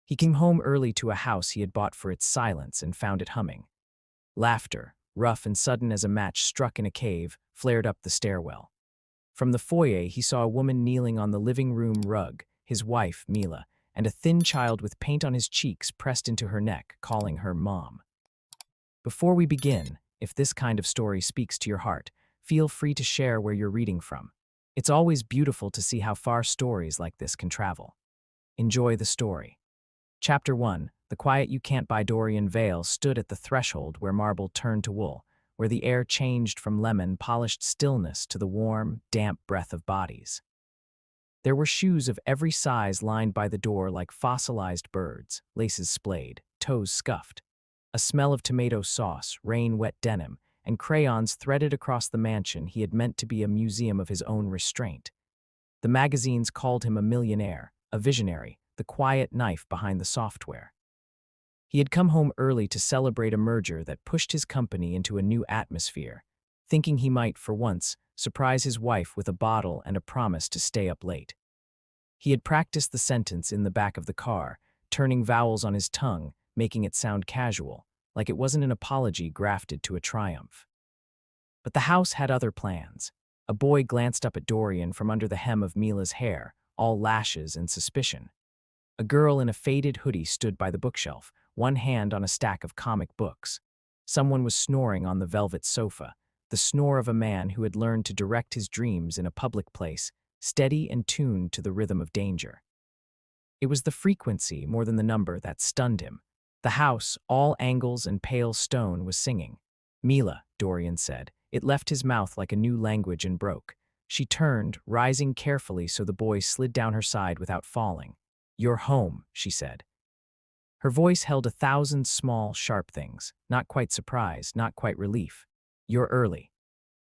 He came home early to a house he had bought for its silence and found it humming. Laughter, rough and sudden as a match struck in a cave, flared up the stairwell. From the foyer, he saw a woman kneeling on the living room rug, his wife, Mila, and a thin child with paint on his cheeks pressed into her neck, calling her Mom. Before we begin, if this kind of story speaks to your heart, feel free to share where you're reading from. It's always beautiful to see how far stories like this can travel. Enjoy the story. Chapter 1. The quiet you can't buy. Dorian Vale stood at the threshold where marble turned to wool, where the air changed from lemon-polished stillness to the warm, damp breath of bodies. There were shoes of every size lined by the door like fossilized birds, laces splayed, toes scuffed. A smell of tomato sauce, rain-wet denim, and crayons threaded across the mansion he had meant to be a museum of his own restraint. The magazines called him a millionaire, a visionary, the quiet knife behind the software. He had come home early to celebrate a merger that pushed his company into a new atmosphere, thinking he might, for once, surprise his wife with a bottle and a promise to stay up late. He had practiced the sentence in the back of the car, turning vowels on his tongue, making it sound casual, like it wasn't an apology grafted to a triumph. But the house had other plans. A boy glanced up at Dorian from under the hem of Mila's hair, all lashes and suspicion. A girl in a faded hoodie stood by the bookshelf, one hand on a stack of comic books. Someone was snoring on the velvet sofa, the snore of a man who had learned to direct his dreams in a public place, steady and tuned to the rhythm of danger. It was the frequency more than the number that stunned him. The house, all angles and pale stone, was singing. Mila, Dorian said. It left his mouth like a new language and broke. She turned, rising carefully so the boy slid down her side without falling. "You're home," she said. Her voice held 1,000 small, sharp things, not quite surprise, not quite relief. "You're early."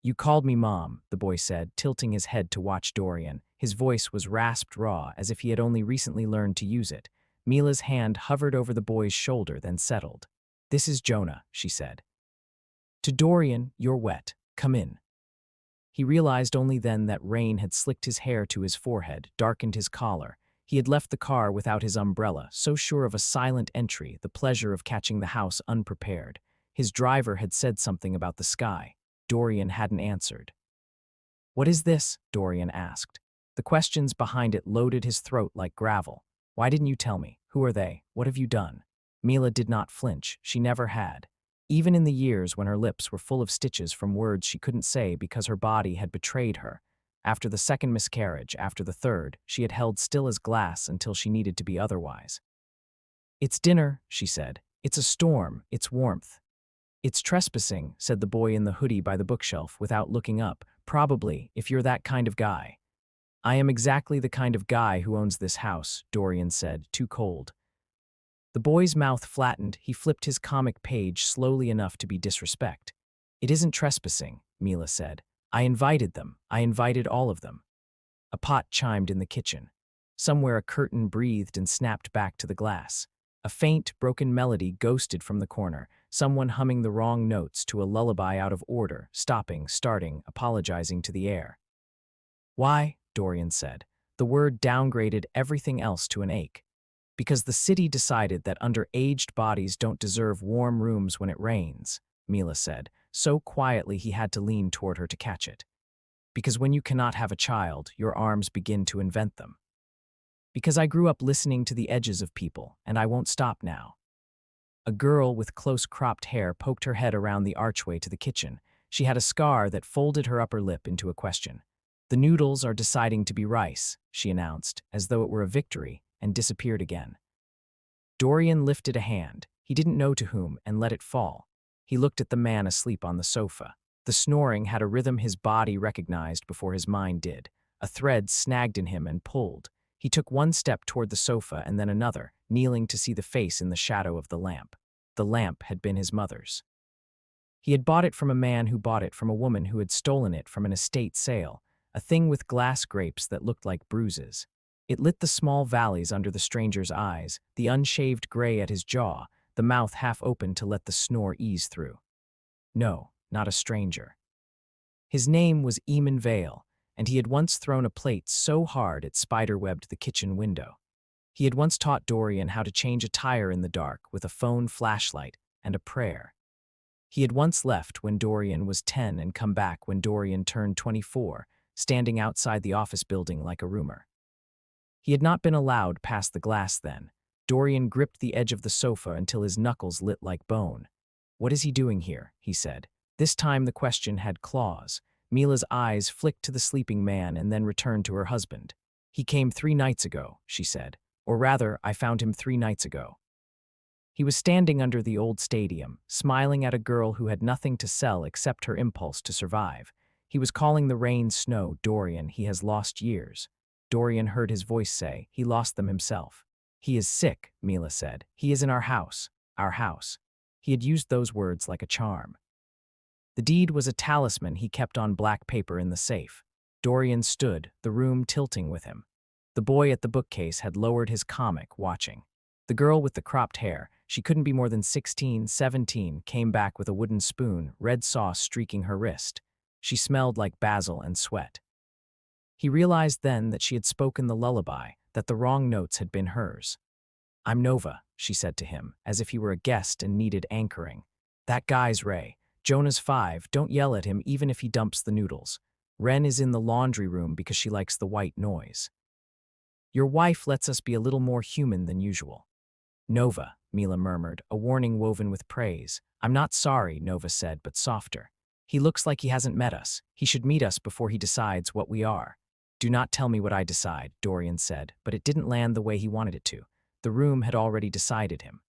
"You called me Mom," the boy said, tilting his head to watch Dorian. His voice was rasped raw, as if he had only recently learned to use it. Mila's hand hovered over the boy's shoulder, then settled. "This is Jonah," she said. To Dorian, "You're wet. Come in." He realized only then that rain had slicked his hair to his forehead, darkened his collar. He had left the car without his umbrella, so sure of a silent entry, the pleasure of catching the house unprepared. His driver had said something about the sky. Dorian hadn't answered. "What is this?" Dorian asked. The questions behind it loaded his throat like gravel. "Why didn't you tell me? Who are they? What have you done?" Mila did not flinch. She never had. Even in the years when her lips were full of stitches from words she couldn't say because her body had betrayed her. After the second miscarriage, after the third, she had held still as glass until she needed to be otherwise. "It's dinner," she said. "It's a storm. It's warmth." "It's trespassing," said the boy in the hoodie by the bookshelf without looking up. "Probably, if you're that kind of guy." "I am exactly the kind of guy who owns this house," Dorian said, too cold. The boy's mouth flattened. He flipped his comic page slowly enough to be disrespect. "It isn't trespassing," Mila said. "I invited them. I invited all of them." A pot chimed in the kitchen. Somewhere a curtain breathed and snapped back to the glass. A faint, broken melody ghosted from the corner, someone humming the wrong notes to a lullaby out of order, stopping, starting, apologizing to the air. "Why?" Dorian said. The word downgraded everything else to an ache. "Because the city decided that underaged bodies don't deserve warm rooms when it rains," Mila said, so quietly he had to lean toward her to catch it. "Because when you cannot have a child, your arms begin to invent them. Because I grew up listening to the edges of people, and I won't stop now." A girl with close cropped hair poked her head around the archway to the kitchen. She had a scar that folded her upper lip into a question. "The noodles are deciding to be rice," she announced, as though it were a victory, and disappeared again. Dorian lifted a hand, he didn't know to whom, and let it fall. He looked at the man asleep on the sofa. The snoring had a rhythm his body recognized before his mind did. A thread snagged in him and pulled. He took one step toward the sofa and then another, kneeling to see the face in the shadow of the lamp. The lamp had been his mother's. He had bought it from a man who bought it from a woman who had stolen it from an estate sale, a thing with glass grapes that looked like bruises. It lit the small valleys under the stranger's eyes, the unshaved gray at his jaw, the mouth half open to let the snore ease through. No, not a stranger. His name was Eamon Vale, and he had once thrown a plate so hard it spiderwebbed the kitchen window. He had once taught Dorian how to change a tire in the dark with a phone flashlight and a prayer. He had once left when Dorian was 10 and come back when Dorian turned 24, standing outside the office building like a rumor. He had not been allowed past the glass then. Dorian gripped the edge of the sofa until his knuckles lit like bone. "What is he doing here?" he said. This time the question had claws. Mila's eyes flicked to the sleeping man and then returned to her husband. "He came 3 nights ago," she said. "Or rather, I found him 3 nights ago." He was standing under the old stadium, smiling at a girl who had nothing to sell except her impulse to survive. He was calling the rain snow, "Dorian, he has lost years." Dorian heard his voice say, "He lost them himself." "He is sick," Mila said. "He is in our house. Our house." He had used those words like a charm. The deed was a talisman he kept on black paper in the safe. Dorian stood, the room tilting with him. The boy at the bookcase had lowered his comic, watching. The girl with the cropped hair, she couldn't be more than 16, 17, came back with a wooden spoon, red sauce streaking her wrist. She smelled like basil and sweat. He realized then that she had spoken the lullaby, that the wrong notes had been hers. "I'm Nova," she said to him, as if he were a guest and needed anchoring. "That guy's Ray. Jonah's 5, don't yell at him even if he dumps the noodles. Ren is in the laundry room because she likes the white noise. Your wife lets us be a little more human than usual." "Nova," Mila murmured, a warning woven with praise. "I'm not sorry," Nova said, but softer. "He looks like he hasn't met us. He should meet us before he decides what we are." "Do not tell me what I decide," Dorian said, but it didn't land the way he wanted it to. The room had already decided him.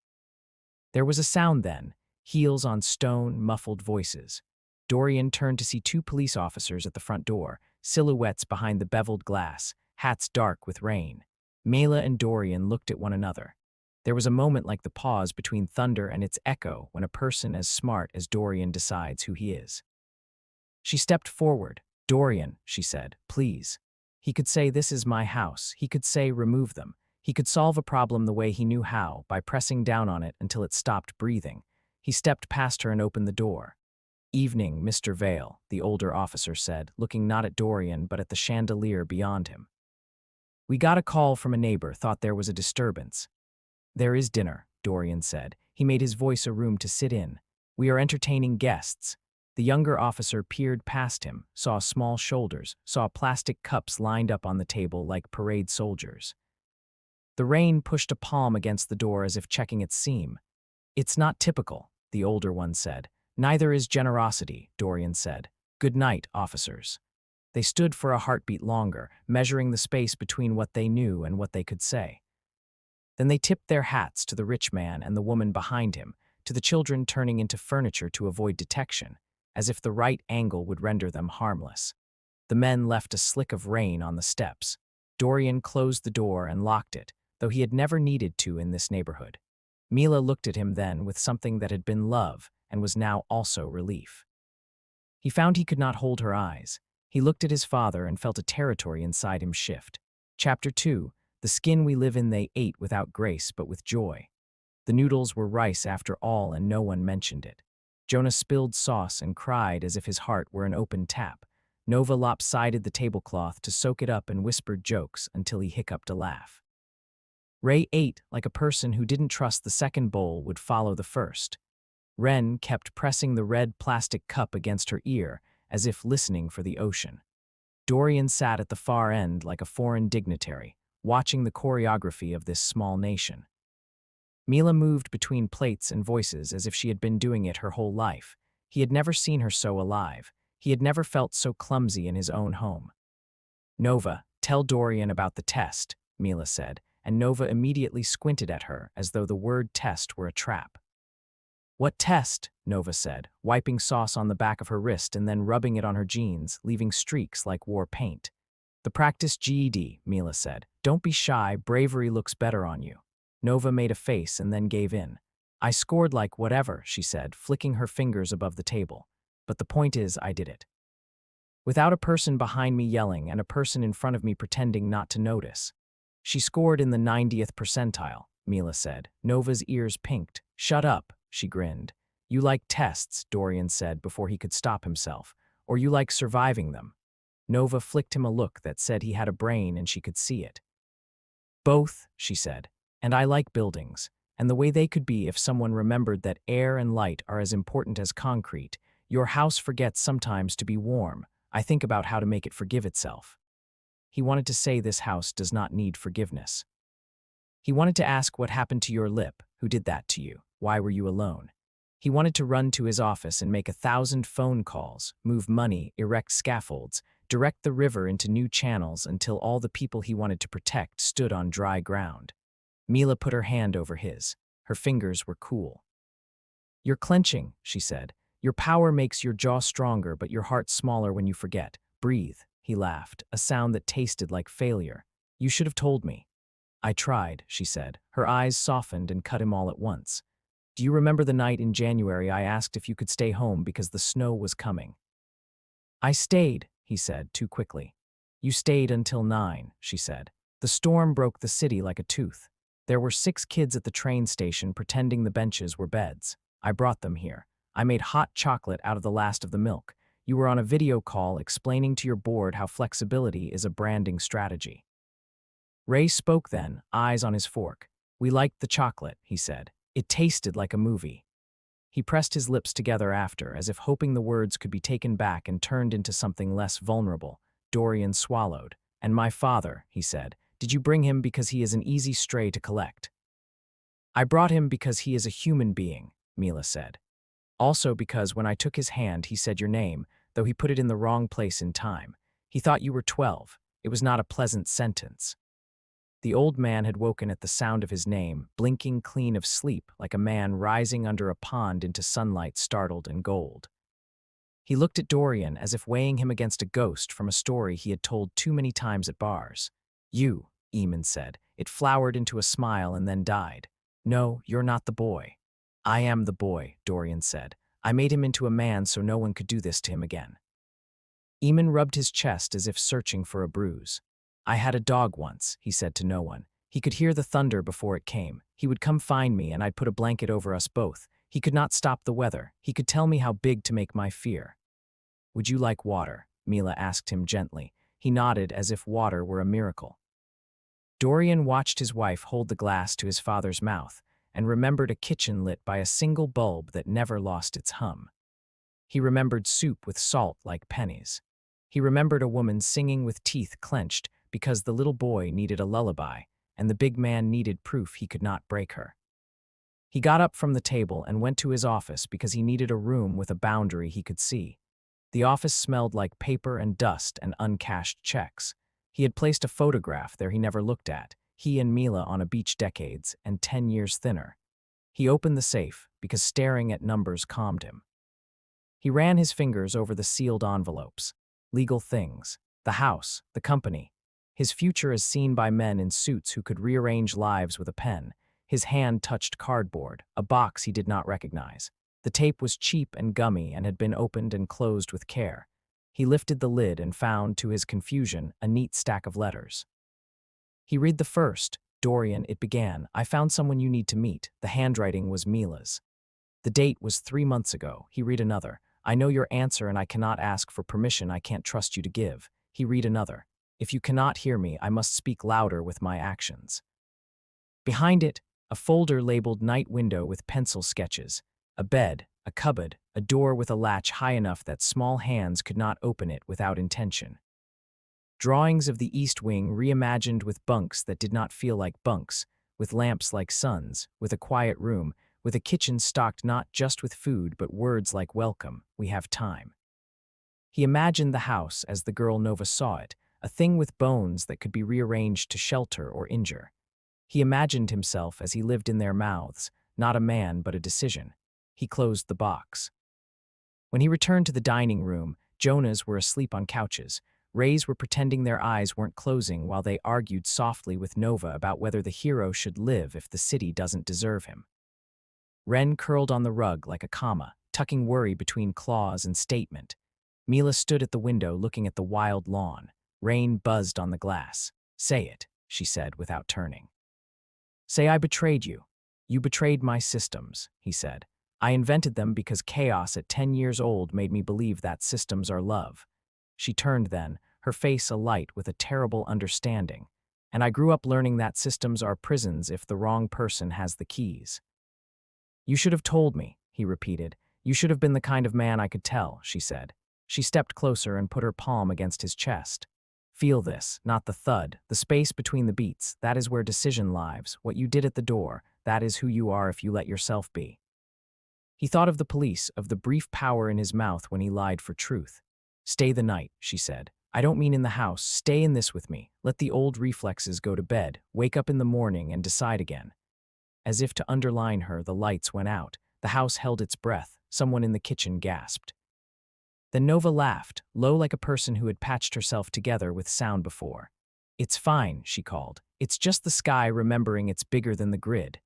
There was a sound then, heels on stone, muffled voices. Dorian turned to see 2 police officers at the front door, silhouettes behind the beveled glass, hats dark with rain. Mela and Dorian looked at one another. There was a moment like the pause between thunder and its echo when a person as smart as Dorian decides who he is. She stepped forward. "Dorian," she said, "please." He could say, "This is my house." He could say, "Remove them." He could solve a problem the way he knew how, by pressing down on it until it stopped breathing. He stepped past her and opened the door. "Evening, Mr. Vale," the older officer said, looking not at Dorian but at the chandelier beyond him. "We got a call from a neighbor, thought there was a disturbance." "There is dinner," Dorian said. He made his voice a room to sit in. "We are entertaining guests." The younger officer peered past him, saw small shoulders, saw plastic cups lined up on the table like parade soldiers. The rain pushed a palm against the door as if checking its seam. "It's not typical," the older one said. "Neither is generosity," Dorian said. "Good night, officers." They stood for a heartbeat longer, measuring the space between what they knew and what they could say. Then they tipped their hats to the rich man and the woman behind him, to the children turning into furniture to avoid detection, as if the right angle would render them harmless. The men left a slick of rain on the steps. Dorian closed the door and locked it, though he had never needed to in this neighborhood. Mila looked at him then with something that had been love and was now also relief. He found he could not hold her eyes. He looked at his father and felt a territory inside him shift. Chapter 2, The skin we live in they ate without grace but with joy. The noodles were rice after all and no one mentioned it. Jonah spilled sauce and cried as if his heart were an open tap. Nova lopsided the tablecloth to soak it up and whispered jokes until he hiccuped a laugh. Ray ate like a person who didn't trust the second bowl would follow the first. Ren kept pressing the red plastic cup against her ear as if listening for the ocean. Dorian sat at the far end like a foreign dignitary, watching the choreography of this small nation. Mila moved between plates and voices as if she had been doing it her whole life. He had never seen her so alive. He had never felt so clumsy in his own home. "Nova, tell Dorian about the test," Mila said, and Nova immediately squinted at her as though the word test were a trap. "What test?" Nova said, wiping sauce on the back of her wrist and then rubbing it on her jeans, leaving streaks like war paint. "The practice GED," Mila said. "Don't be shy, bravery looks better on you." Nova made a face and then gave in. "I scored like whatever," she said, flicking her fingers above the table. "But the point is, I did it. Without a person behind me yelling and a person in front of me pretending not to notice." "She scored in the 90th percentile," Mila said. Nova's ears pinked. "Shut up," she grinned. "You like tests," Dorian said before he could stop himself. "Or you like surviving them." Nova flicked him a look that said he had a brain and she could see it. Both, she said, and I like buildings, and the way they could be if someone remembered that air and light are as important as concrete. Your house forgets sometimes to be warm. I think about how to make it forgive itself. He wanted to say this house does not need forgiveness. He wanted to ask what happened to your lip, who did that to you, why were you alone? He wanted to run to his office and make 1,000 phone calls, move money, erect scaffolds, direct the river into new channels until all the people he wanted to protect stood on dry ground. Mila put her hand over his. Her fingers were cool. You're clenching, she said. Your power makes your jaw stronger, but your heart smaller when you forget. Breathe, he laughed, a sound that tasted like failure. You should have told me. I tried, she said. Her eyes softened and cut him all at once. Do you remember the night in January I asked if you could stay home because the snow was coming? I stayed, he said, too quickly. You stayed until 9, she said. The storm broke the city like a tooth. There were 6 kids at the train station pretending the benches were beds. I brought them here. I made hot chocolate out of the last of the milk. You were on a video call explaining to your board how flexibility is a branding strategy. Ray spoke then, eyes on his fork. We liked the chocolate, he said. It tasted like a movie. He pressed his lips together after, as if hoping the words could be taken back and turned into something less vulnerable. Dorian swallowed. And my father, he said. Did you bring him because he is an easy stray to collect? I brought him because he is a human being, Mila said. Also because when I took his hand he said your name, though he put it in the wrong place in time. He thought you were 12. It was not a pleasant sentence. The old man had woken at the sound of his name, blinking clean of sleep like a man rising under a pond into sunlight startled and gold. He looked at Dorian as if weighing him against a ghost from a story he had told too many times at bars. You, Eamon said. It flowered into a smile and then died. No, you're not the boy. I am the boy, Dorian said. I made him into a man so no one could do this to him again. Eamon rubbed his chest as if searching for a bruise. I had a dog once, he said to no one. He could hear the thunder before it came. He would come find me and I'd put a blanket over us both. He could not stop the weather. He could tell me how big to make my fear. Would you like water? Mila asked him gently. He nodded as if water were a miracle. Dorian watched his wife hold the glass to his father's mouth and remembered a kitchen lit by a single bulb that never lost its hum. He remembered soup with salt like pennies. He remembered a woman singing with teeth clenched because the little boy needed a lullaby and the big man needed proof he could not break her. He got up from the table and went to his office because he needed a room with a boundary he could see. The office smelled like paper and dust and uncashed checks. He had placed a photograph there he never looked at, he and Mila on a beach decades and 10 years thinner. He opened the safe because staring at numbers calmed him. He ran his fingers over the sealed envelopes. Legal things, the house, the company. His future as seen by men in suits who could rearrange lives with a pen. His hand touched cardboard, a box he did not recognize. The tape was cheap and gummy and had been opened and closed with care. He lifted the lid and found, to his confusion, a neat stack of letters. He read the first. Dorian, it began. I found someone you need to meet. The handwriting was Mila's. The date was 3 months ago. He read another. I know your answer and I cannot ask for permission I can't trust you to give. He read another. If you cannot hear me, I must speak louder with my actions. Behind it, a folder labeled night window with pencil sketches. A bed, a cupboard, a door with a latch high enough that small hands could not open it without intention. Drawings of the East Wing reimagined with bunks that did not feel like bunks, with lamps like suns, with a quiet room, with a kitchen stocked not just with food but words like welcome, we have time. He imagined the house as the girl Nova saw it, a thing with bones that could be rearranged to shelter or injure. He imagined himself as he lived in their mouths, not a man but a decision. He closed the box. When he returned to the dining room, Jonahs were asleep on couches. Rays were pretending their eyes weren't closing while they argued softly with Nova about whether the hero should live if the city doesn't deserve him. Ren curled on the rug like a comma, tucking worry between clause and statement. Mila stood at the window looking at the wild lawn. Rain buzzed on the glass. Say it, she said without turning. Say I betrayed you. You betrayed my systems, he said. I invented them because chaos at 10 years old made me believe that systems are love. She turned then, her face alight with a terrible understanding. And I grew up learning that systems are prisons if the wrong person has the keys. You should have told me, he repeated. You should have been the kind of man I could tell, she said. She stepped closer and put her palm against his chest. Feel this, not the thud, the space between the beats. That is where decision lives. What you did at the door, that is who you are if you let yourself be. He thought of the police, of the brief power in his mouth when he lied for truth. Stay the night, she said. I don't mean in the house. Stay in this with me. Let the old reflexes go to bed. Wake up in the morning and decide again. As if to underline her, the lights went out. The house held its breath. Someone in the kitchen gasped. Then Nova laughed, low like a person who had patched herself together with sound before. It's fine, she called. It's just the sky remembering it's bigger than the grid.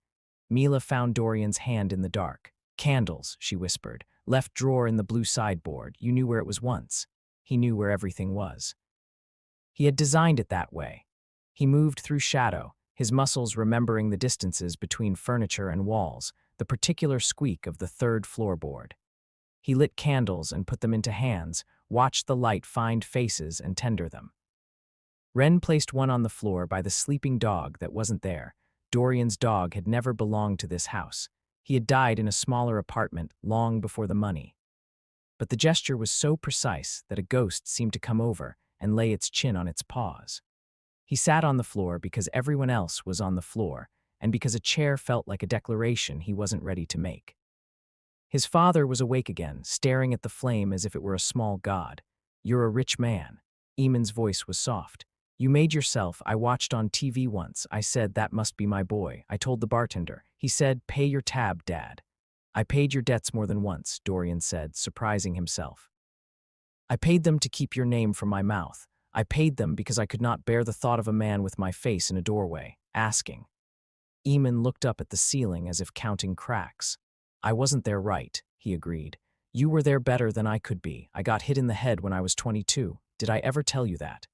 Mila found Dorian's hand in the dark. Candles, she whispered. Left drawer in the blue sideboard. You knew where it was once. He knew where everything was. He had designed it that way. He moved through shadow, his muscles remembering the distances between furniture and walls, the particular squeak of the third floorboard. He lit candles and put them into hands, watched the light find faces and tender them. Wren placed one on the floor by the sleeping dog that wasn't there. Dorian's dog had never belonged to this house. He had died in a smaller apartment long before the money. But the gesture was so precise that a ghost seemed to come over and lay its chin on its paws. He sat on the floor because everyone else was on the floor, and because a chair felt like a declaration he wasn't ready to make. His father was awake again, staring at the flame as if it were a small god. You're a rich man. Eamon's voice was soft. You made yourself. I watched on TV once. I said, that must be my boy. I told the bartender. He said, pay your tab, Dad. I paid your debts more than once, Dorian said, surprising himself. I paid them to keep your name from my mouth. I paid them because I could not bear the thought of a man with my face in a doorway, asking. Eamon looked up at the ceiling as if counting cracks. I wasn't there right, he agreed. You were there better than I could be. I got hit in the head when I was 22. Did I ever tell you that?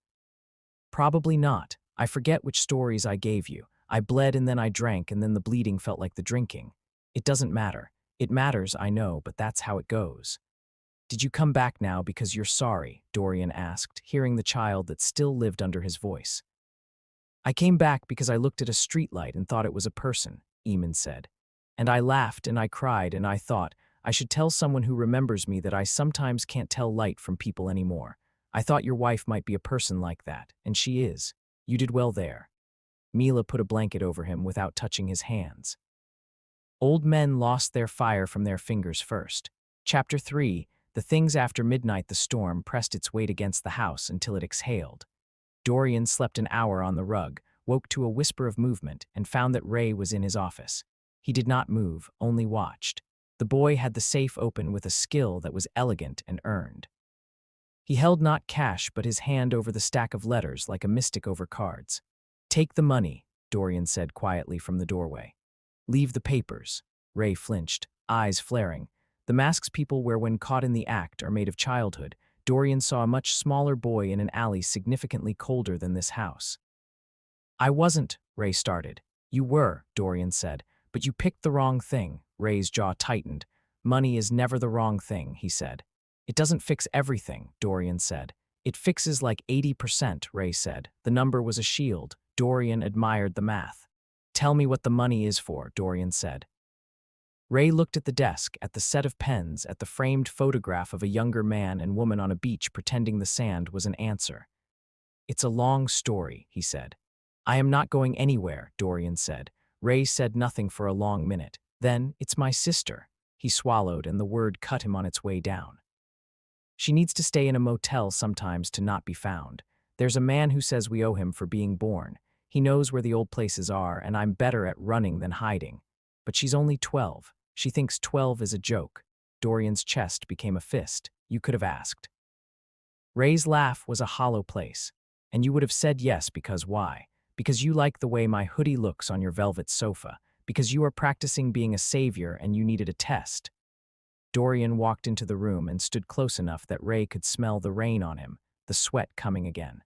Probably not. I forget which stories I gave you. I bled and then I drank and then the bleeding felt like the drinking. It doesn't matter. It matters, I know, but that's how it goes. Did you come back now because you're sorry? Dorian asked, hearing the child that still lived under his voice. I came back because I looked at a streetlight and thought it was a person, Eamon said. And I laughed and I cried and I thought, I should tell someone who remembers me that I sometimes can't tell light from people anymore. I thought your wife might be a person like that, and she is. You did well there. Mila put a blanket over him without touching his hands. Old men lost their fire from their fingers first. Chapter 3, The Things After Midnight. The storm pressed its weight against the house until it exhaled. Dorian slept an hour on the rug, woke to a whisper of movement, and found that Ray was in his office. He did not move, only watched. The boy had the safe open with a skill that was elegant and earned. He held not cash but his hand over the stack of letters like a mystic over cards. Take the money, Dorian said quietly from the doorway. Leave the papers. Ray flinched, eyes flaring. The masks people wear when caught in the act are made of childhood. Dorian saw a much smaller boy in an alley significantly colder than this house. I wasn't, Ray started. You were, Dorian said, but you picked the wrong thing. Ray's jaw tightened. Money is never the wrong thing, he said. It doesn't fix everything, Dorian said. It fixes like 80%, Ray said. The number was a shield. Dorian admired the math. Tell me what the money is for, Dorian said. Ray looked at the desk, at the set of pens, at the framed photograph of a younger man and woman on a beach pretending the sand was an answer. It's a long story, he said. I am not going anywhere, Dorian said. Ray said nothing for a long minute. Then, it's my sister. He swallowed and the word cut him on its way down. She needs to stay in a motel sometimes to not be found. There's a man who says we owe him for being born. He knows where the old places are, and I'm better at running than hiding. But she's only 12. She thinks 12 is a joke. Dorian's chest became a fist. You could have asked. Ray's laugh was a hollow place. And you would have said yes because why? Because you like the way my hoodie looks on your velvet sofa. Because you are practicing being a savior and you needed a test. Dorian walked into the room and stood close enough that Ray could smell the rain on him, the sweat coming again.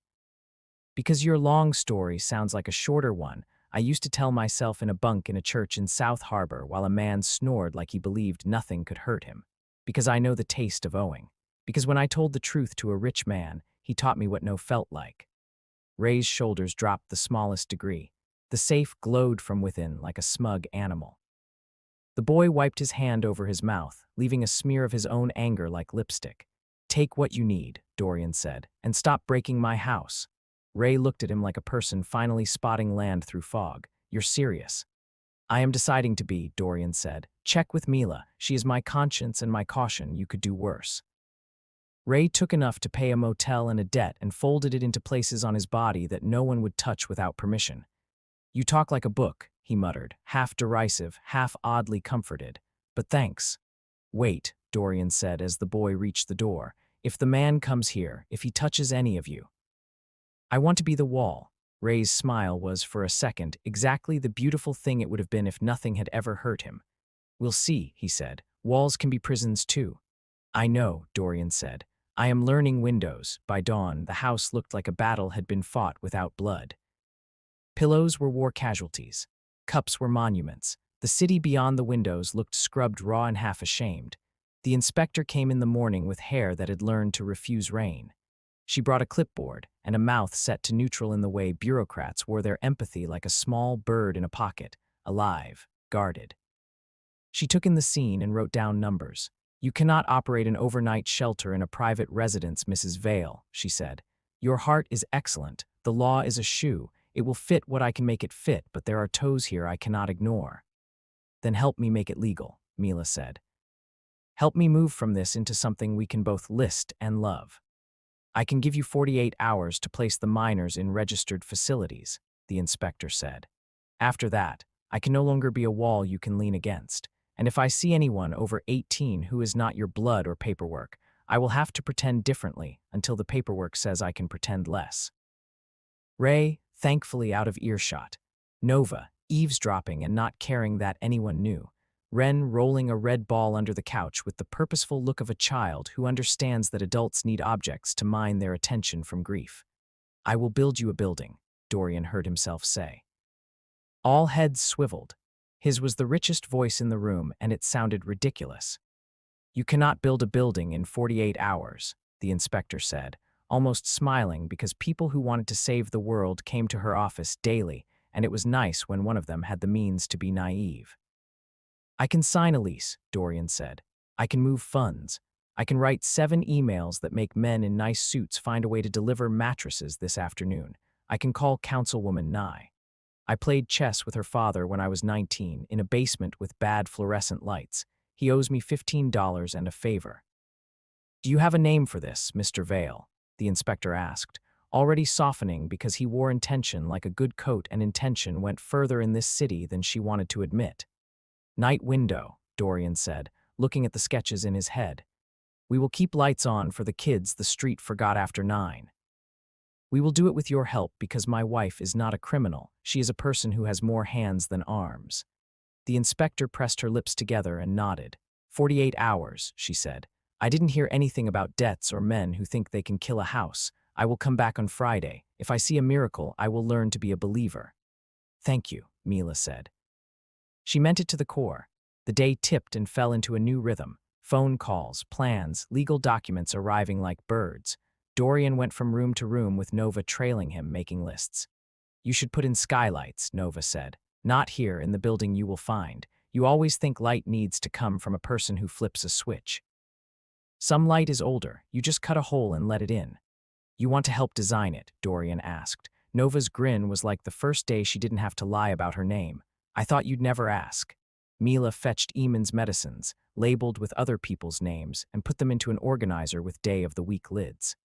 Because your long story sounds like a shorter one, I used to tell myself in a bunk in a church in South Harbor while a man snored like he believed nothing could hurt him. Because I know the taste of owing. Because when I told the truth to a rich man, he taught me what no felt like. Ray's shoulders dropped the smallest degree. The safe glowed from within like a smug animal. The boy wiped his hand over his mouth, leaving a smear of his own anger like lipstick. "Take what you need," Dorian said, "and stop breaking my house." Ray looked at him like a person finally spotting land through fog. "You're serious?" "I am deciding to be," Dorian said. "Check with Mila. She is my conscience and my caution. You could do worse." Ray took enough to pay a motel and a debt and folded it into places on his body that no one would touch without permission. "You talk like a book," he muttered, half derisive, half oddly comforted. "But thanks." "Wait," Dorian said as the boy reached the door. "If the man comes here, if he touches any of you." "I want to be the wall." Ray's smile was, for a second, exactly the beautiful thing it would have been if nothing had ever hurt him. "We'll see," he said. "Walls can be prisons too." "I know," Dorian said. "I am learning windows." By dawn, the house looked like a battle had been fought without blood. Pillows were war casualties. Cups were monuments. The city beyond the windows looked scrubbed raw and half ashamed. The inspector came in the morning with hair that had learned to refuse rain. She brought a clipboard and a mouth set to neutral in the way bureaucrats wore their empathy like a small bird in a pocket, alive, guarded. She took in the scene and wrote down numbers. "You cannot operate an overnight shelter in a private residence, Mrs. Vale," she said. "Your heart is excellent. The law is a shoe. It will fit what I can make it fit, but there are toes here I cannot ignore." "Then help me make it legal," Mila said. "Help me move from this into something we can both list and love." "I can give you 48 hours to place the minors in registered facilities," the inspector said. "After that, I can no longer be a wall you can lean against. And if I see anyone over 18 who is not your blood or paperwork, I will have to pretend differently until the paperwork says I can pretend less." Ray, thankfully out of earshot. Nova, eavesdropping and not caring that anyone knew. Ren rolling a red ball under the couch with the purposeful look of a child who understands that adults need objects to mine their attention from grief. "I will build you a building," Dorian heard himself say. All heads swiveled. His was the richest voice in the room, and it sounded ridiculous. "You cannot build a building in 48 hours, the inspector said, almost smiling because people who wanted to save the world came to her office daily, and it was nice when one of them had the means to be naive. "I can sign a lease," Dorian said. "I can move funds. I can write 7 emails that make men in nice suits find a way to deliver mattresses this afternoon. I can call Councilwoman Nye. I played chess with her father when I was 19 in a basement with bad fluorescent lights. He owes me $15 and a favor." "Do you have a name for this, Mr. Vale?" the inspector asked, already softening because he wore intention like a good coat, and intention went further in this city than she wanted to admit. "Night window," Dorian said, looking at the sketches in his head. "We will keep lights on for the kids the street forgot after 9. We will do it with your help because my wife is not a criminal. She is a person who has more hands than arms." The inspector pressed her lips together and nodded. 48 hours, she said. "I didn't hear anything about debts or men who think they can kill a house. I will come back on Friday. If I see a miracle, I will learn to be a believer." "Thank you," Mila said. She meant it to the core. The day tipped and fell into a new rhythm. Phone calls, plans, legal documents arriving like birds. Dorian went from room to room with Nova trailing him, making lists. "You should put in skylights," Nova said. "Not here in the building you will find. You always think light needs to come from a person who flips a switch. Some light is older. You just cut a hole and let it in." "You want to help design it?" Dorian asked. Nova's grin was like the first day she didn't have to lie about her name. "I thought you'd never ask." Mila fetched Eamon's medicines, labeled with other people's names, and put them into an organizer with day of the week lids.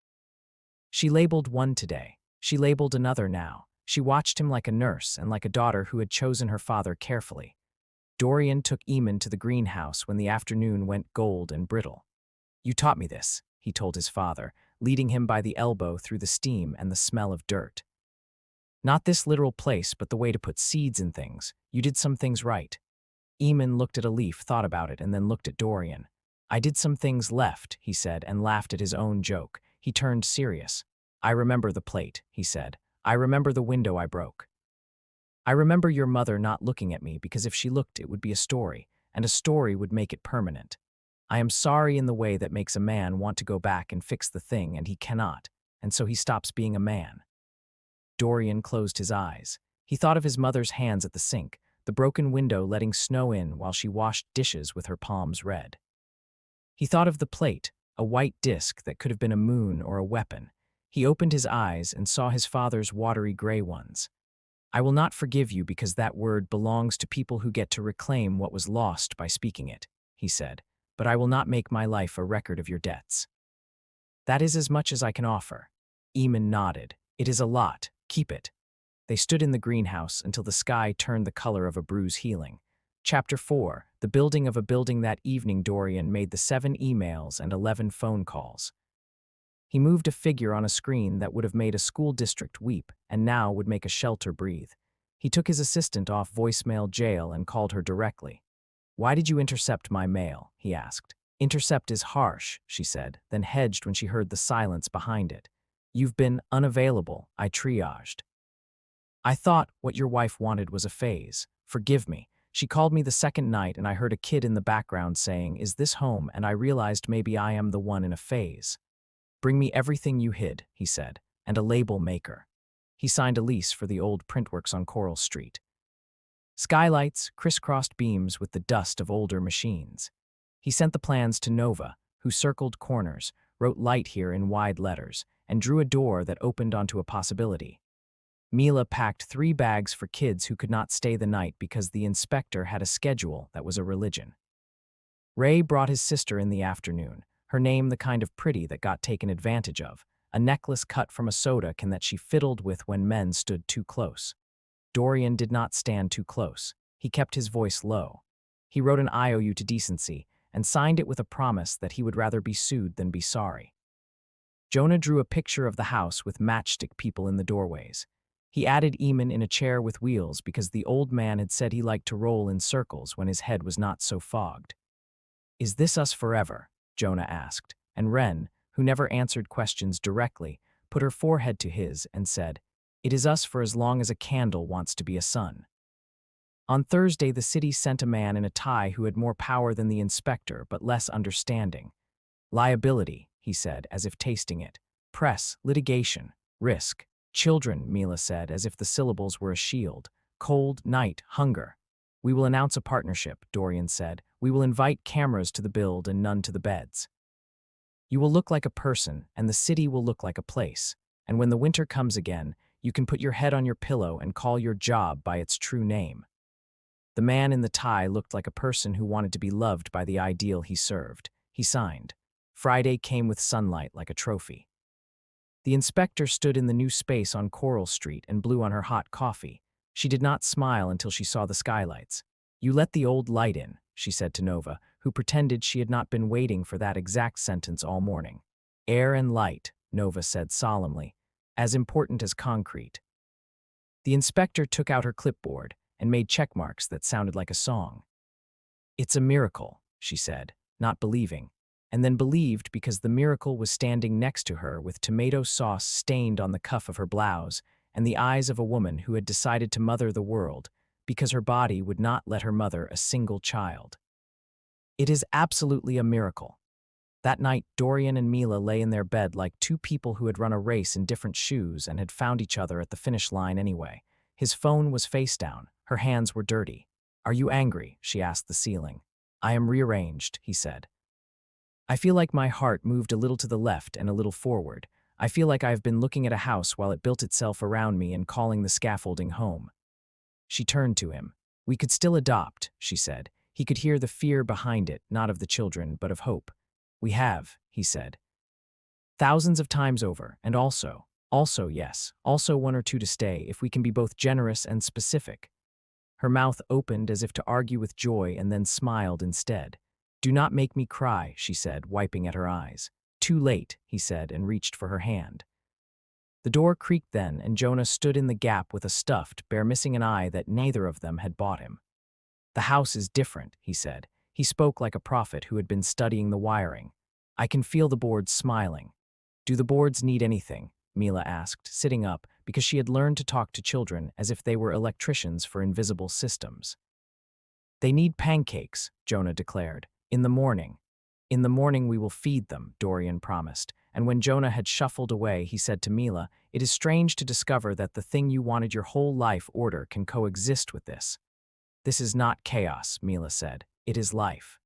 She labeled one today. She labeled another now. She watched him like a nurse and like a daughter who had chosen her father carefully. Dorian took Eamon to the greenhouse when the afternoon went gold and brittle. "You taught me this," he told his father, leading him by the elbow through the steam and the smell of dirt. "Not this literal place, but the way to put seeds in things. You did some things right." Eamon looked at a leaf, thought about it, and then looked at Dorian. "I did some things left," he said, and laughed at his own joke. He turned serious. "I remember the plate," he said. "I remember the window I broke. I remember your mother not looking at me because if she looked, it would be a story, and a story would make it permanent. I am sorry in the way that makes a man want to go back and fix the thing, and he cannot, and so he stops being a man." Dorian closed his eyes. He thought of his mother's hands at the sink, the broken window letting snow in while she washed dishes with her palms red. He thought of the plate, a white disk that could have been a moon or a weapon. He opened his eyes and saw his father's watery gray ones. "I will not forgive you because that word belongs to people who get to reclaim what was lost by speaking it," he said, "but I will not make my life a record of your debts." "That is as much as I can offer." Eamon nodded. "It is a lot. Keep it." They stood in the greenhouse until the sky turned the color of a bruise healing. Chapter 4, the building of a building. That evening Dorian made the 7 emails and 11 phone calls. He moved a figure on a screen that would have made a school district weep and now would make a shelter breathe. He took his assistant off voicemail jail and called her directly. "Why did you intercept my mail?" he asked. "Intercept is harsh," she said, then hedged when she heard the silence behind it. "You've been unavailable. I triaged. I thought what your wife wanted was a phase. Forgive me. She called me the second night and I heard a kid in the background saying, 'Is this home?' and I realized maybe I am the one in a phase." "Bring me everything you hid," he said, "and a label maker." He signed a lease for the old printworks on Coral Street. Skylights crisscrossed beams with the dust of older machines. He sent the plans to Nova, who circled corners, wrote "light" here in wide letters, and drew a door that opened onto a possibility. Mila packed 3 bags for kids who could not stay the night because the inspector had a schedule that was a religion. Ray brought his sister in the afternoon, her name the kind of pretty that got taken advantage of, a necklace cut from a soda can that she fiddled with when men stood too close. Dorian did not stand too close. He kept his voice low. He wrote an IOU to decency and signed it with a promise that he would rather be sued than be sorry. Jonah drew a picture of the house with matchstick people in the doorways. He added Eamon in a chair with wheels because the old man had said he liked to roll in circles when his head was not so fogged. "Is this us forever?" Jonah asked, and Wren, who never answered questions directly, put her forehead to his and said, "It is us for as long as a candle wants to be a sun." On Thursday, the city sent a man in a tie who had more power than the inspector but less understanding. "Liability," he said, as if tasting it. "Press, litigation, risk. Children," Mila said, as if the syllables were a shield. "Cold, night, hunger." "We will announce a partnership," Dorian said. "We will invite cameras to the build and none to the beds. You will look like a person, and the city will look like a place. And when the winter comes again, you can put your head on your pillow and call your job by its true name." The man in the tie looked like a person who wanted to be loved by the ideal he served. He signed. Friday came with sunlight like a trophy. The inspector stood in the new space on Coral Street and blew on her hot coffee. She did not smile until she saw the skylights. "You let the old light in," she said to Nova, who pretended she had not been waiting for that exact sentence all morning. "Air and light," Nova said solemnly, "as important as concrete." The inspector took out her clipboard and made check marks that sounded like a song. "It's a miracle," she said, not believing, and then believed because the miracle was standing next to her with tomato sauce stained on the cuff of her blouse and the eyes of a woman who had decided to mother the world because her body would not let her mother a single child. It is absolutely a miracle. That night, Dorian and Mila lay in their bed like 2 people who had run a race in different shoes and had found each other at the finish line anyway. His phone was face down. Her hands were dirty. "Are you angry?" she asked the ceiling. "I am rearranged," he said. "I feel like my heart moved a little to the left and a little forward. I feel like I have been looking at a house while it built itself around me and calling the scaffolding home." She turned to him. "We could still adopt," she said. He could hear the fear behind it, not of the children, but of hope. "We have," he said. "Thousands of times over, and also, yes, also 1 or 2 to stay, if we can be both generous and specific." Her mouth opened as if to argue with joy and then smiled instead. "Do not make me cry," she said, wiping at her eyes. "Too late," he said, and reached for her hand. The door creaked then, and Jonah stood in the gap with a stuffed, bear missing an eye that neither of them had bought him. "The house is different," he said. He spoke like a prophet who had been studying the wiring. "I can feel the boards smiling." "Do the boards need anything?" Mila asked, sitting up, because she had learned to talk to children as if they were electricians for invisible systems. "They need pancakes," Jonah declared. "In the morning." "In the morning we will feed them," Dorian promised, and when Jonah had shuffled away, he said to Mila, "It is strange to discover that the thing you wanted your whole life order can coexist with this." "This is not chaos," Mila said. "It is life.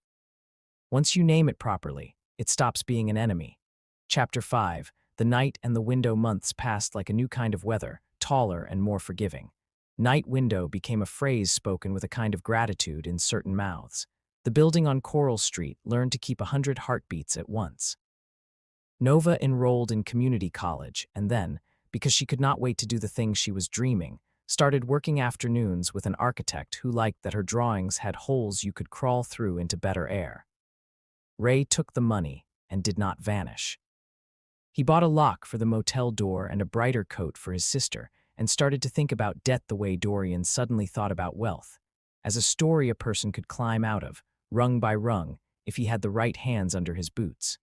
Once you name it properly, it stops being an enemy." Chapter 5. The night and the window months passed like a new kind of weather, taller and more forgiving. Night window became a phrase spoken with a kind of gratitude in certain mouths. The building on Coral Street learned to keep 100 heartbeats at once. Nova enrolled in community college and then, because she could not wait to do the things she was dreaming, started working afternoons with an architect who liked that her drawings had holes you could crawl through into better air. Ray took the money and did not vanish. He bought a lock for the motel door and a brighter coat for his sister and started to think about debt the way Dorian suddenly thought about wealth, as a story a person could climb out of, rung by rung, if he had the right hands under his boots.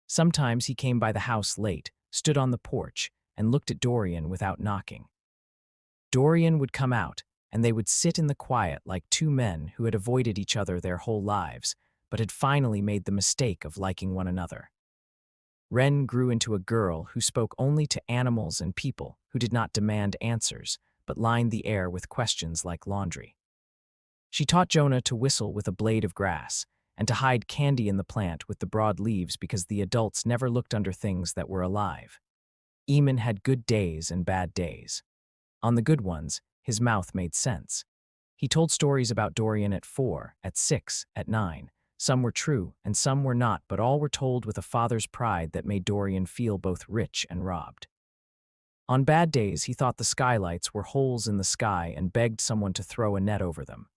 Sometimes he came by the house late, stood on the porch, and looked at Dorian without knocking. Dorian would come out, and they would sit in the quiet like two men who had avoided each other their whole lives, but had finally made the mistake of liking one another. Wren grew into a girl who spoke only to animals and people, who did not demand answers, but lined the air with questions like laundry. She taught Jonah to whistle with a blade of grass, and to hide candy in the plant with the broad leaves because the adults never looked under things that were alive. Eamon had good days and bad days. On the good ones, his mouth made sense. He told stories about Dorian at 4, at 6, at 9. Some were true, and some were not, but all were told with a father's pride that made Dorian feel both rich and robbed. On bad days, he thought the skylights were holes in the sky and begged someone to throw a net over them.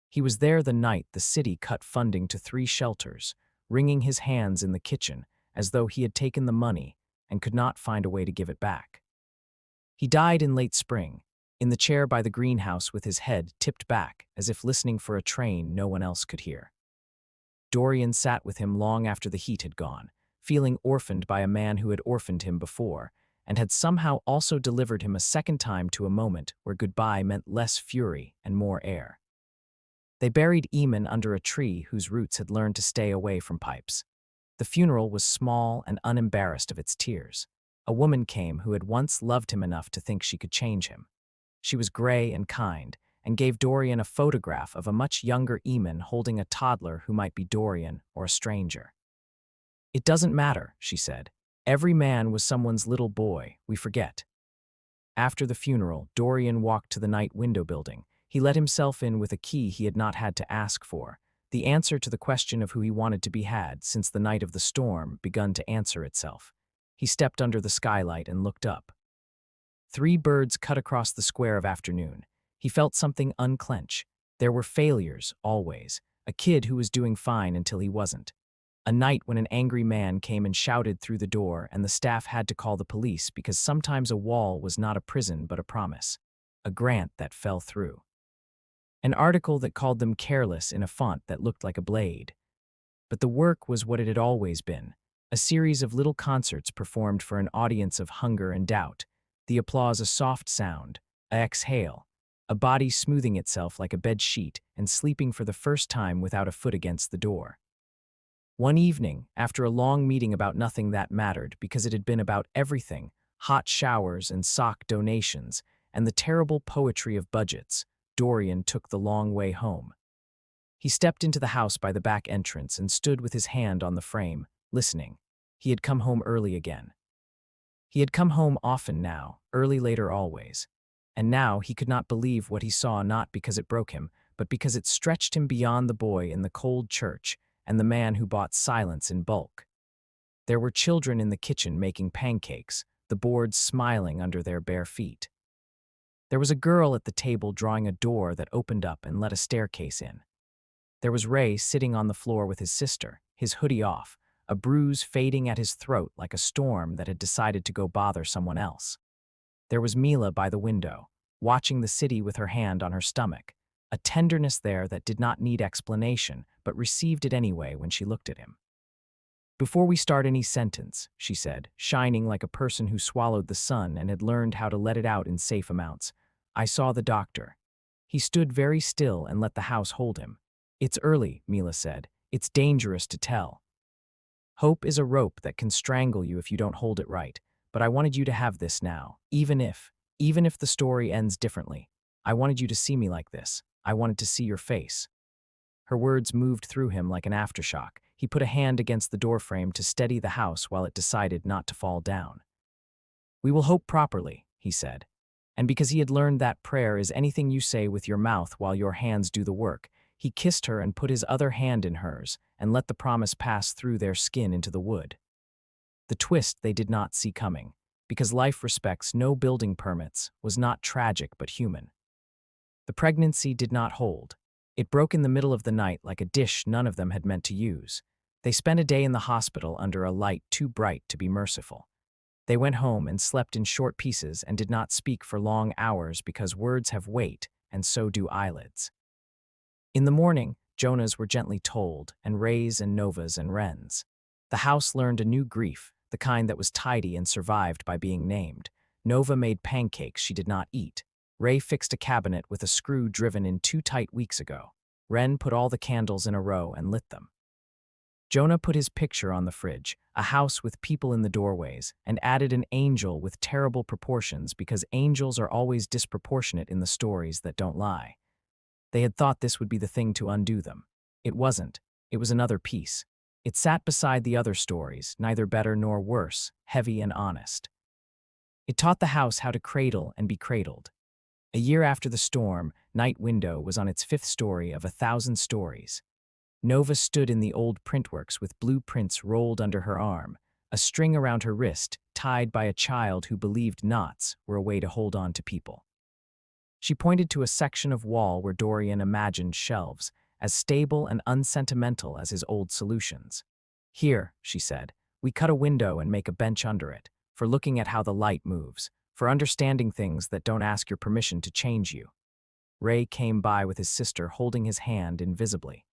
He was there the night the city cut funding to 3 shelters, wringing his hands in the kitchen as though he had taken the money and could not find a way to give it back. He died in late spring, in the chair by the greenhouse with his head tipped back as if listening for a train no one else could hear. Dorian sat with him long after the heat had gone, feeling orphaned by a man who had orphaned him before, and had somehow also delivered him a second time to a moment where goodbye meant less fury and more air. They buried Eamon under a tree whose roots had learned to stay away from pipes. The funeral was small and unembarrassed of its tears. A woman came who had once loved him enough to think she could change him. She was gray and kind, and gave Dorian a photograph of a much younger Eamon holding a toddler who might be Dorian or a stranger. "It doesn't matter," she said. "Every man was someone's little boy, we forget." After the funeral, Dorian walked to the night window building. He let himself in with a key he had not had to ask for, the answer to the question of who he wanted to be had since the night of the storm begun to answer itself. He stepped under the skylight and looked up. 3 birds cut across the square of afternoon. He felt something unclench. There were failures, always. A kid who was doing fine until he wasn't. A night when an angry man came and shouted through the door and the staff had to call the police because sometimes a wall was not a prison but a promise. A grant that fell through. An article that called them careless in a font that looked like a blade. But the work was what it had always been, a series of little concerts performed for an audience of hunger and doubt, the applause a soft sound, a exhale, a body smoothing itself like a bed sheet and sleeping for the first time without a foot against the door. One evening, after a long meeting about nothing that mattered because it had been about everything, hot showers and sock donations, and the terrible poetry of budgets, Dorian took the long way home. He stepped into the house by the back entrance and stood with his hand on the frame, listening. He had come home early again. He had come home often now, early later always. And now he could not believe what he saw, not because it broke him, but because it stretched him beyond the boy in the cold church and the man who bought silence in bulk. There were children in the kitchen making pancakes, the boards smiling under their bare feet. There was a girl at the table drawing a door that opened up and let a staircase in. There was Ray sitting on the floor with his sister, his hoodie off, a bruise fading at his throat like a storm that had decided to go bother someone else. There was Mila by the window, watching the city with her hand on her stomach, a tenderness there that did not need explanation, but received it anyway when she looked at him. "Before we start any sentence," she said, shining like a person who swallowed the sun and had learned how to let it out in safe amounts, "I saw the doctor. He stood very still and let the house hold him. It's early," Mila said. "It's dangerous to tell." Hope is a rope that can strangle you if you don't hold it right, but I wanted you to have this now, even if the story ends differently. I wanted you to see me like this. I wanted to see your face." Her words moved through him like an aftershock. He put a hand against the doorframe to steady the house while it decided not to fall down. "We will hope properly," he said. And because he had learned that prayer is anything you say with your mouth while your hands do the work, he kissed her and put his other hand in hers and let the promise pass through their skin into the wood. The twist they did not see coming, because life respects no building permits, was not tragic but human. The pregnancy did not hold. It broke in the middle of the night like a dish none of them had meant to use. They spent a day in the hospital under a light too bright to be merciful. They went home and slept in short pieces and did not speak for long hours because words have weight, and so do eyelids. In the morning, Jonah's were gently told, and Ray's and Nova's and Wren's. The house learned a new grief, the kind that was tidy and survived by being named. Nova made pancakes she did not eat. Ray fixed a cabinet with a screw driven in too tight weeks ago. Wren put all the candles in a row and lit them. Jonah put his picture on the fridge, a house with people in the doorways, and added an angel with terrible proportions because angels are always disproportionate in the stories that don't lie. They had thought this would be the thing to undo them. It wasn't. It was another piece. It sat beside the other stories, neither better nor worse, heavy and honest. It taught the house how to cradle and be cradled. A year after the storm, Night Window was on its 5th story of 1,000 stories. Nova stood in the old printworks with blueprints rolled under her arm, a string around her wrist, tied by a child who believed knots were a way to hold on to people. She pointed to a section of wall where Dorian imagined shelves, as stable and unsentimental as his old solutions. "Here," she said, "we cut a window and make a bench under it, for looking at how the light moves, for understanding things that don't ask your permission to change you." Ray came by with his sister holding his hand invisibly.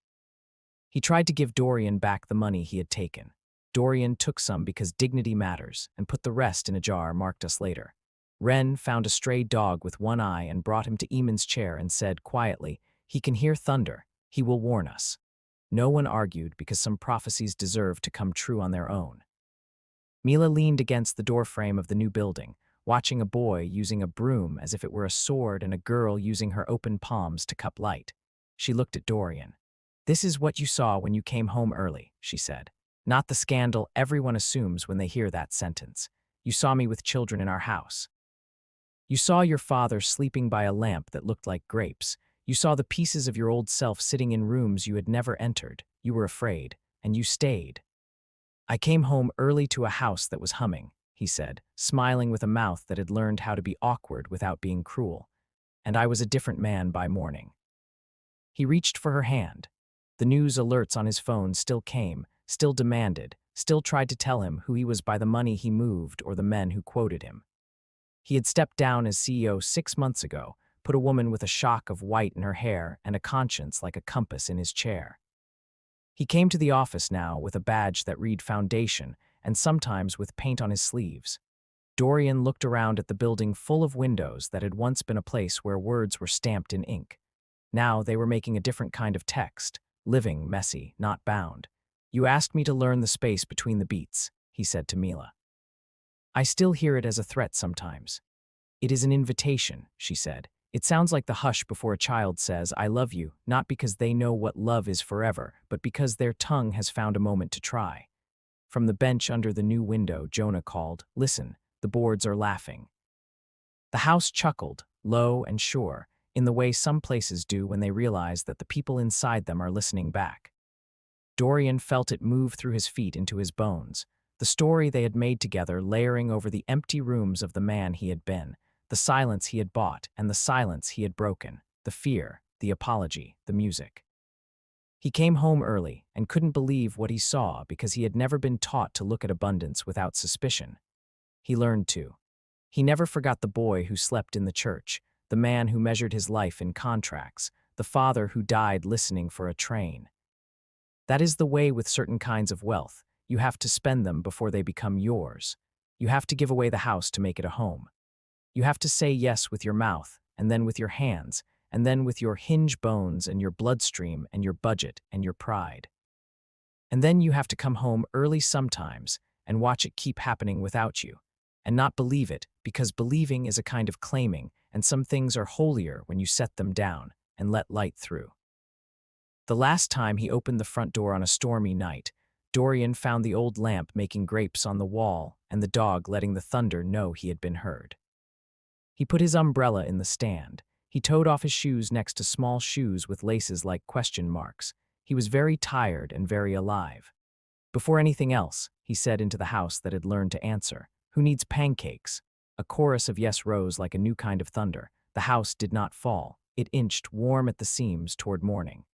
He tried to give Dorian back the money he had taken. Dorian took some because dignity matters and put the rest in a jar marked us later. Wren found a stray dog with one eye and brought him to Eamon's chair and said quietly, "He can hear thunder. He will warn us." No one argued because some prophecies deserve to come true on their own. Mila leaned against the doorframe of the new building, watching a boy using a broom as if it were a sword and a girl using her open palms to cup light. She looked at Dorian. "This is what you saw when you came home early," she said. "Not the scandal everyone assumes when they hear that sentence. You saw me with children in our house. You saw your father sleeping by a lamp that looked like grapes. You saw the pieces of your old self sitting in rooms you had never entered. You were afraid, and you stayed." "I came home early to a house that was humming," he said, smiling with a mouth that had learned how to be awkward without being cruel. "And I was a different man by morning." He reached for her hand. The news alerts on his phone still came, still demanded, still tried to tell him who he was by the money he moved or the men who quoted him. He had stepped down as CEO 6 months ago, put a woman with a shock of white in her hair and a conscience like a compass in his chair. He came to the office now with a badge that read Foundation and sometimes with paint on his sleeves. Dorian looked around at the building full of windows that had once been a place where words were stamped in ink. Now they were making a different kind of text. Living, messy, not bound. "You asked me to learn the space between the beats," he said to Mila. "I still hear it as a threat sometimes." "It is an invitation," she said. "It sounds like the hush before a child says, 'I love you,' not because they know what love is forever, but because their tongue has found a moment to try." From the bench under the new window, Jonah called, "Listen, the boards are laughing." The house chuckled, low and sure, in the way some places do when they realize that the people inside them are listening back. Dorian felt it move through his feet into his bones, the story they had made together layering over the empty rooms of the man he had been, the silence he had bought and the silence he had broken, the fear, the apology, the music. He came home early and couldn't believe what he saw because he had never been taught to look at abundance without suspicion. He learned to. He never forgot the boy who slept in the church, the man who measured his life in contracts, the father who died listening for a train. That is the way with certain kinds of wealth. You have to spend them before they become yours. You have to give away the house to make it a home. You have to say yes with your mouth, and then with your hands, and then with your hinge bones and your bloodstream and your budget and your pride. And then you have to come home early sometimes and watch it keep happening without you, and not believe it, because believing is a kind of claiming, and some things are holier when you set them down and let light through. The last time he opened the front door on a stormy night, Dorian found the old lamp making grapes on the wall and the dog letting the thunder know he had been heard. He put his umbrella in the stand. He toed off his shoes next to small shoes with laces like question marks. He was very tired and very alive. Before anything else, he said into the house that had learned to answer, "Who needs pancakes?" A chorus of yes rose like a new kind of thunder. The house did not fall. It inched, warm at the seams, toward morning.